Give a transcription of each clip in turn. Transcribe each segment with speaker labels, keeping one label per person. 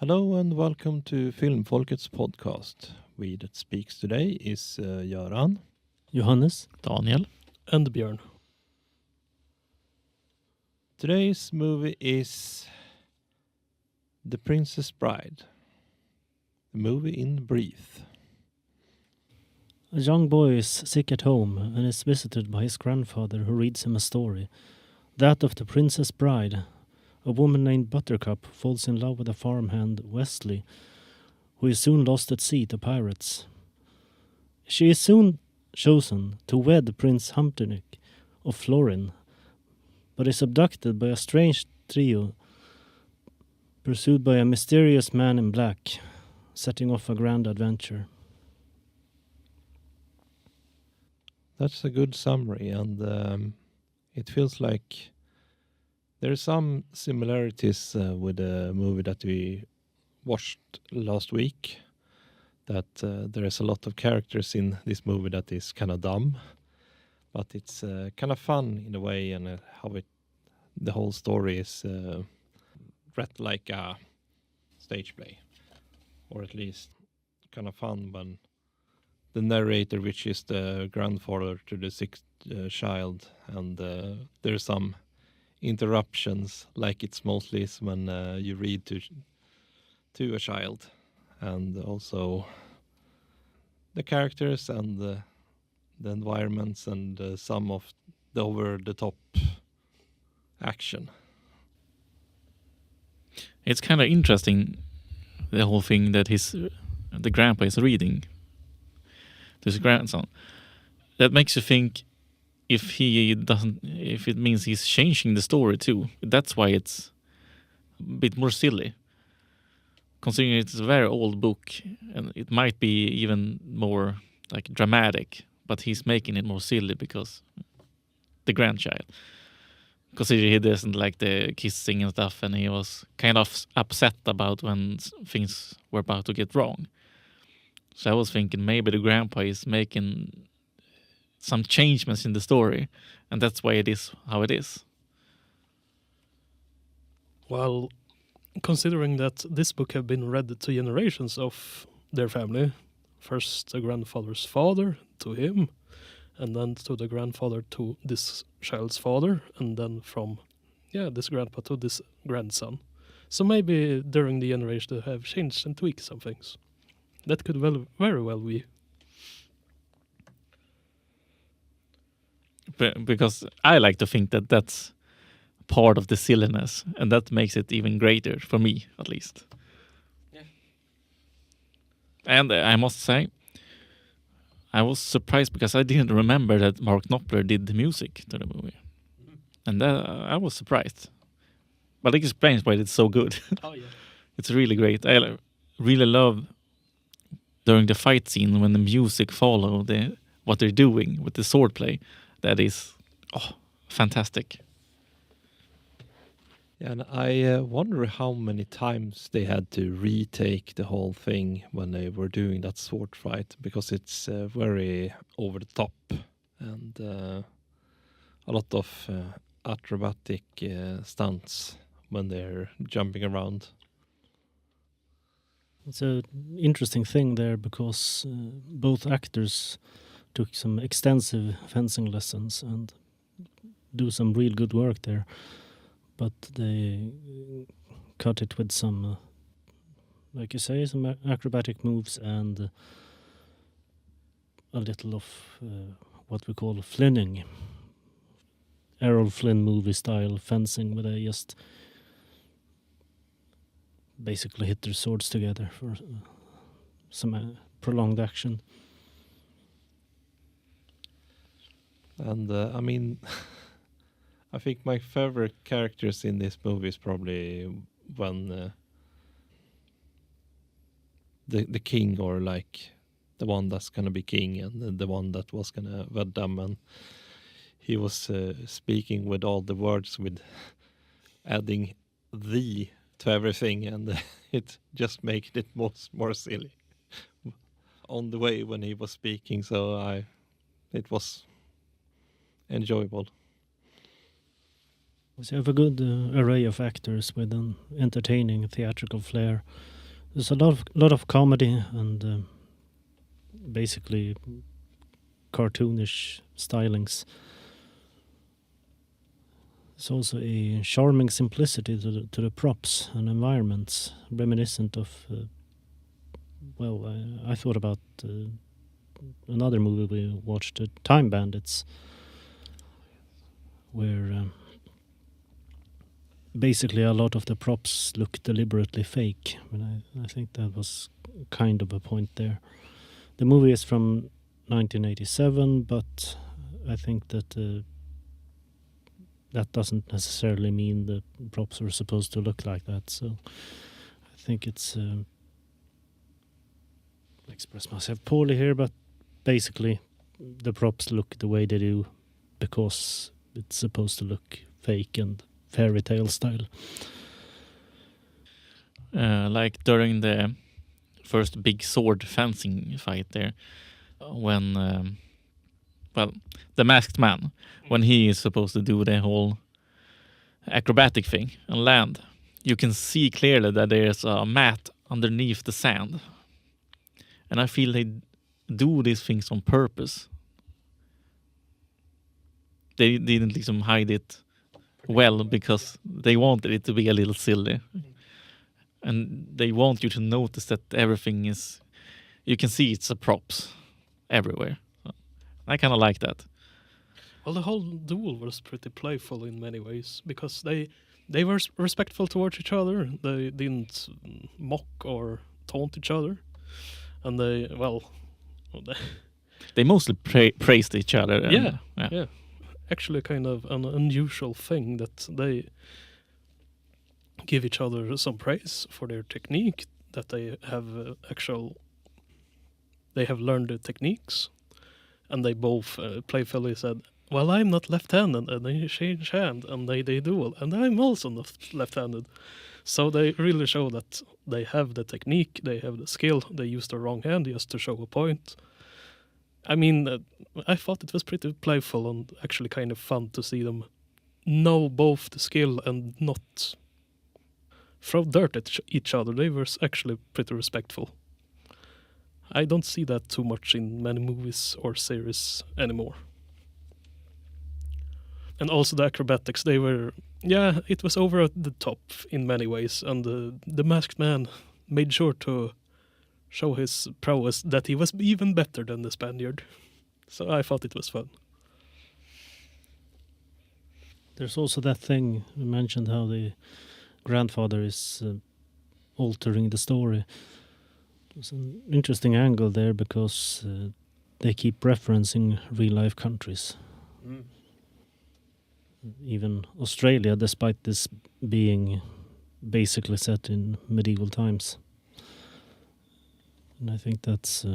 Speaker 1: Hello and welcome to Filmfolket's podcast. We that speaks today is Göran,
Speaker 2: Johannes,
Speaker 3: Daniel,
Speaker 2: and Björn.
Speaker 1: Today's movie is The Princess Bride. The movie in brief.
Speaker 2: A young boy is sick at home and is visited by his grandfather who reads him a story. That of the Princess Bride. A woman named Buttercup falls in love with a farmhand, Wesley, who is soon lost at sea to pirates. She is soon chosen to wed Prince Humperdinck of Florin, but is abducted by a strange trio pursued by a mysterious man in black, setting off a grand adventure.
Speaker 1: That's a good summary, and it feels like there are some similarities with the movie that we watched last week. That there is a lot of characters in this movie that is kind of dumb, but it's kind of fun in a way, and the whole story is read like a stage play, or at least kind of fun when the narrator, which is the grandfather to the sixth child, and there's some interruptions, like it's mostly when you read to a child, and also the characters and the environments and some of the over-the-top action.
Speaker 3: it's kind of interesting, the whole thing that the grandpa is reading to his grandson. That makes you think if it means he's changing the story too. That's why it's a bit more silly. Considering it's a very old book, and it might be even more like dramatic, but he's making it more silly because the grandchild. Considering he doesn't like the kissing and stuff, and he was kind of upset about when things were about to get wrong. So I was thinking maybe the grandpa is making some changements in the story, and that's why it is how it is.
Speaker 4: Well, considering that this book have been read to generations of their family, first the grandfather's father to him, and then to the grandfather to this child's father, and then from this grandpa to this grandson. So maybe during the generation they have changed and tweaked some things. That could very well be.
Speaker 3: Because I like to think that that's part of the silliness, and that makes it even greater for me, at least. Yeah. And I must say, I was surprised because I didn't remember that Mark Knopfler did the music to the movie. And I was surprised. But it explains why it's so good.
Speaker 4: Oh, yeah.
Speaker 3: It's really great. I really love during the fight scene when the music follow what they're doing with the swordplay. That is fantastic.
Speaker 1: Yeah, and I wonder how many times they had to retake the whole thing when they were doing that sword fight, because it's very over the top and a lot of acrobatic stunts when they're jumping around.
Speaker 2: It's an interesting thing there because both actors took some extensive fencing lessons and do some real good work there. But they cut it with some, like you say, some acrobatic moves and a little of what we call flinning. Errol Flynn movie style fencing, where they just basically hit their swords together for some prolonged action.
Speaker 1: And I mean, I think my favorite characters in this movie is probably when the king, or like the one that's gonna be king, and the one that was gonna wed them, and he was speaking with all the words with adding "the" to everything, and it just made it more silly on the way when he was speaking. So it was enjoyable.
Speaker 2: So you have a good array of actors with an entertaining theatrical flair. There's a lot of comedy and basically cartoonish stylings. There's also a charming simplicity to the props and environments, reminiscent of. I thought about another movie we watched, Time Bandits, where basically a lot of the props look deliberately fake. I think that was kind of a point there. The movie is from 1987, but I think that that doesn't necessarily mean the props were supposed to look like that. So I think it's I express myself poorly here, but basically the props look the way they do because it's supposed to look fake and fairy tale style.
Speaker 3: Like during the first big sword fencing fight there, when the masked man, when he is supposed to do the whole acrobatic thing and land, you can see clearly that there's a mat underneath the sand, and I feel they do these things on purpose. They didn't hide it well because they wanted it to be a little silly. And they want you to notice that everything is... You can see it's a props everywhere. So I kind of like that.
Speaker 4: Well, the whole duel was pretty playful in many ways because they were respectful towards each other. They didn't mock or taunt each other. And
Speaker 3: they mostly praised each other. And,
Speaker 4: yeah. Actually kind of an unusual thing that they give each other some praise for their technique, that they have they have learned the techniques, and they both playfully said, well, I'm not left-handed, and they change hand, and they duel, and I'm also not left-handed. So they really show that they have the technique, they have the skill, they use the wrong hand just to show a point. I mean, I thought it was pretty playful and actually kind of fun to see them know both the skill and not throw dirt at each other. They were actually pretty respectful. I don't see that too much in many movies or series anymore. And also the acrobatics, it was over the top in many ways, and the masked man made sure to show his prowess, that he was even better than the Spaniard. So I thought it was fun.
Speaker 2: There's also that thing you mentioned, how the grandfather is altering the story. There's an interesting angle there because they keep referencing real life countries. Even Australia, despite this being basically set in medieval times. And I think that's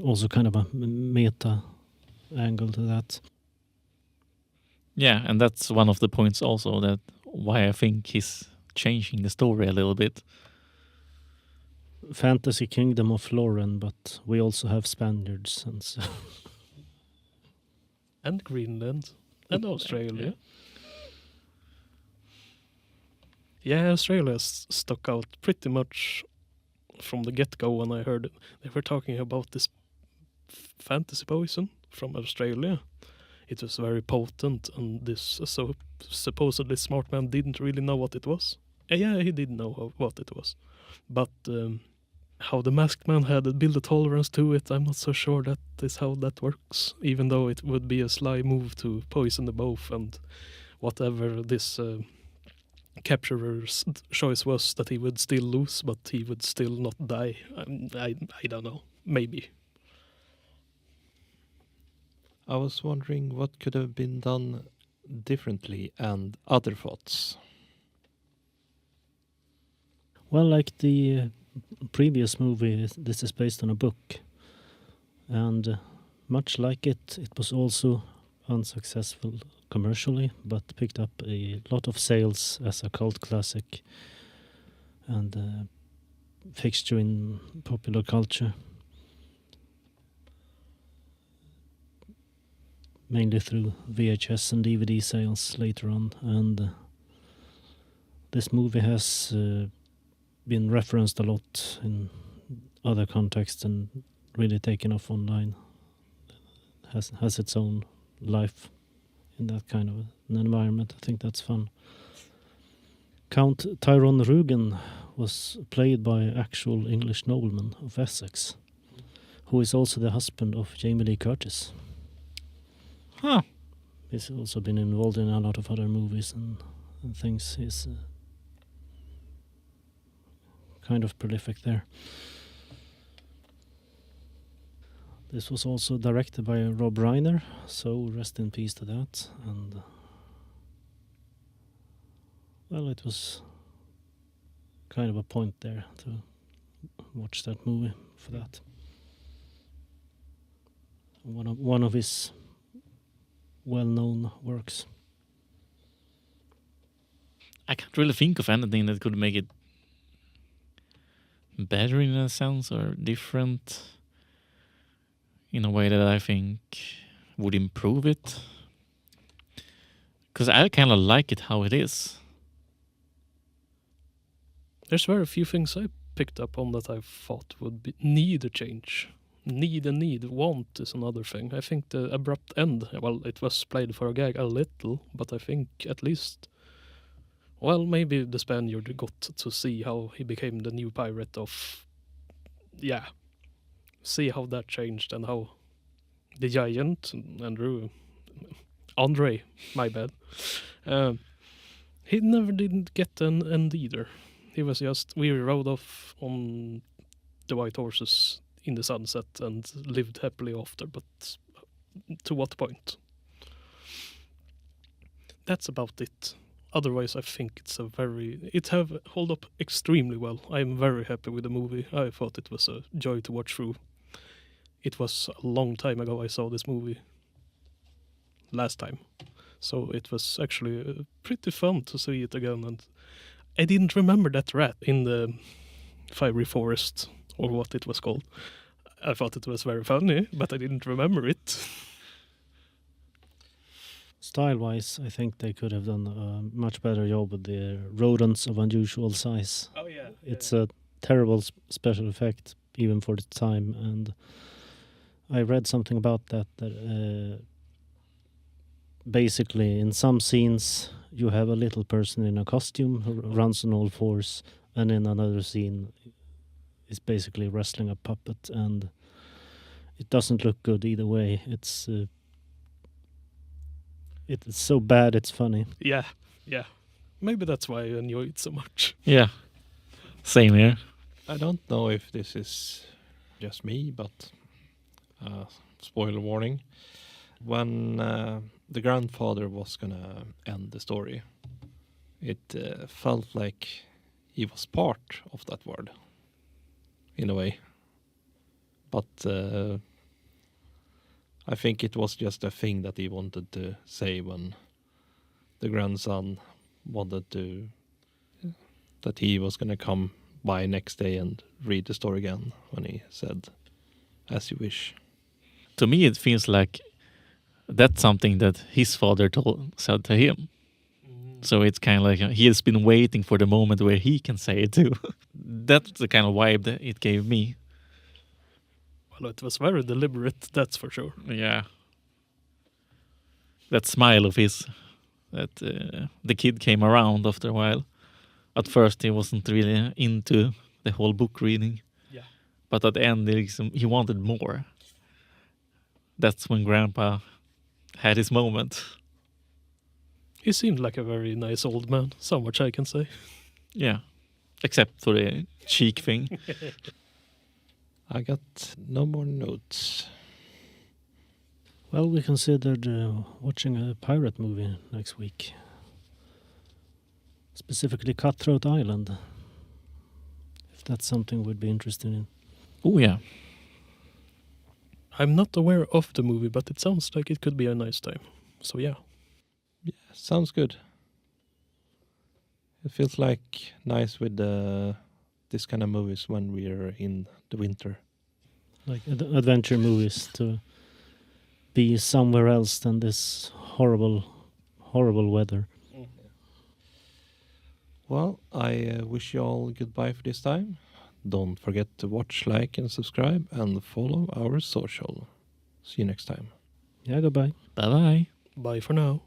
Speaker 2: also kind of a meta angle to that.
Speaker 3: Yeah, and that's one of the points also that why I think he's changing the story a little bit.
Speaker 2: Fantasy kingdom of Florin, but we also have Spaniards and so.
Speaker 4: And Greenland and Australia. Yeah, Australia stuck out pretty much from the get-go when I heard it. They were talking about this fantasy poison from Australia. It was very potent, and this supposedly smart man didn't really know what it was. Yeah, he did know what it was. But how the masked man had built a tolerance to it, I'm not so sure that is how that works, even though it would be a sly move to poison the both, and whatever this capturer's choice was, that he would still lose, but he would still not die. I don't know. Maybe.
Speaker 1: I was wondering what could have been done differently and other thoughts.
Speaker 2: Well, like the previous movie, this is based on a book. And much like it was also unsuccessful commercially, but picked up a lot of sales as a cult classic and fixture in popular culture. Mainly through VHS and DVD sales later on. And this movie has been referenced a lot in other contexts and really taken off online. Has its own life in that kind of an environment. I think that's fun. Count Tyrone Rugen was played by actual English nobleman of Essex, who is also the husband of Jamie Lee Curtis.
Speaker 3: Huh.
Speaker 2: He's also been involved in a lot of other movies and things. He's kind of prolific there. This was also directed by Rob Reiner, so rest in peace to that. And well, it was kind of a point there to watch that movie for that. One of his well-known works.
Speaker 3: I can't really think of anything that could make it better in a sense or different in a way that I think would improve it. Because I kind of like it how it is.
Speaker 4: There's very few things I picked up on that I thought would need a change. Need. Want is another thing. I think the abrupt end, well, it was played for a gag a little, but I think at least, well, maybe the Spaniard got to see how he became the new pirate of, see how that changed and how the giant, Andre, my bad, he never didn't get an end either. He was just, we rode off on the white horses in the sunset and lived happily after, but to what point? That's about it. Otherwise, I think it have held up extremely well. I am very happy with the movie. I thought it was a joy to watch through. It was a long time ago I saw this movie. Last time. So it was actually pretty fun to see it again. And I didn't remember that rat in the fiery forest, or what it was called. I thought it was very funny, but I didn't remember it.
Speaker 2: Style-wise, I think they could have done a much better job with the rodents of unusual size.
Speaker 4: Oh yeah.
Speaker 2: It's a terrible special effect, even for the time. And I read something about that basically in some scenes you have a little person in a costume who runs on all fours, and in another scene is basically wrestling a puppet, and it doesn't look good either way. It's so bad it's funny.
Speaker 4: Yeah. Maybe that's why I enjoy it so much.
Speaker 3: Yeah. Same here.
Speaker 1: I don't know if this is just me, but spoiler warning. When the grandfather was gonna end the story, it felt like he was part of that world, in a way. But I think it was just a thing that he wanted to say when the grandson wanted to, that he was gonna come by next day and read the story again, when he said, "As you wish."
Speaker 3: To me, it feels like that's something that his father said to him. So it's kind of like he has been waiting for the moment where he can say it too. That's the kind of vibe that it gave me.
Speaker 4: Well, it was very deliberate, that's for sure.
Speaker 3: Yeah. That smile of his, that the kid came around after a while. At first he wasn't really into the whole book reading.
Speaker 4: Yeah.
Speaker 3: But at the end he wanted more. That's when Grandpa had his moment.
Speaker 4: He seemed like a very nice old man, so much I can say.
Speaker 3: Yeah. Except for the cheek thing.
Speaker 1: I got no more notes.
Speaker 2: Well, we considered watching a pirate movie next week. Specifically Cutthroat Island. If that's something we'd be interested in.
Speaker 3: Oh yeah.
Speaker 4: I'm not aware of the movie, but it sounds like it could be a nice time. So yeah.
Speaker 1: Yeah, sounds good. It feels like nice with this kind of movies when we are in the winter.
Speaker 2: Like adventure movies, to be somewhere else than this horrible weather.
Speaker 1: Well, I wish you all goodbye for this time. Don't forget to watch, like, and subscribe, and follow our social. See you next time.
Speaker 2: Yeah, goodbye.
Speaker 3: Bye bye.
Speaker 4: Bye for now.